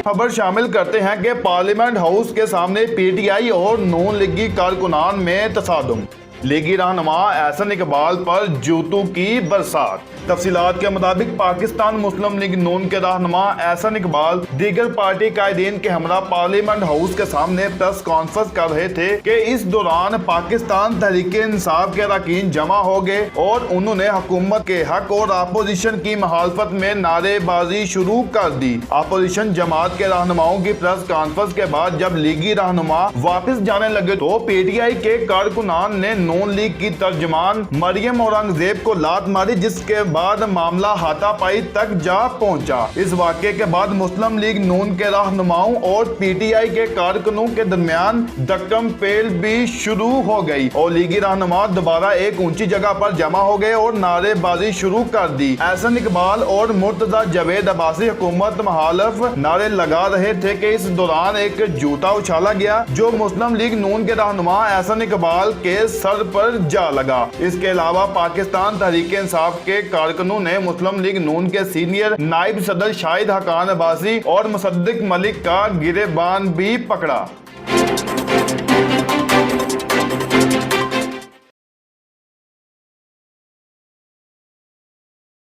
खबर शामिल करते हैं कि पार्लियामेंट हाउस के सामने पीटीआई और नून लीगी कारकुनान में तसादुम, लीगी रहनुमा एहसन इकबाल पर जूतों की बरसात। तफसीलात के मुताबिक पाकिस्तान मुस्लिम लीग नून के रहनुमा एहसन इकबाल दीगर पार्टी कायदीन के हमरा पार्लियामेंट हाउस के सामने प्रेस कॉन्फ्रेंस कर रहे थे कि इस दौरान पाकिस्तान तहरीक इंसाफ के अरकान जमा हो गए और उन्होंने हुकूमत के हक और अपोजिशन की मुखालफत में नारेबाजी शुरू कर दी। अपोजिशन जमात के रहनुमाओं की प्रेस कॉन्फ्रेंस के बाद जब लीगी रहनुमा वापस जाने लगे तो पीटीआई के कारकुनान ने नून लीग की तर्जमान मरियम औरंगजेब को लात मारी, जिसके बाद मामला हाथापाई तक जा पहुंचा। इस वाक़े के बाद मुस्लिम लीग नून के रहनुमाओं और पीटीआई के कारकुनों के दरमियान धक्कम पेल भी शुरू हो गई और लीगी रहनुमा दोबारा एक ऊंची जगह पर जमा हो गए और नारेबाजी शुरू कर दी। एहसन इकबाल और मुर्तजा जावेद अब्बासी हुकूमत मुखालिफ नारे लगा रहे थे कि इस दौरान एक जूता उछाला गया जो मुस्लिम लीग नून के रहनुमा एहसन इकबाल के सर पर जा लगा। इसके अलावा पाकिस्तान तहरीक इंसाफ के कारकुनों ने मुस्लिम लीग नून के सीनियर नायब सदर शाहिद हकान अब्बासी और मुसद्दिक मलिक का गिरेबान भी पकड़ा।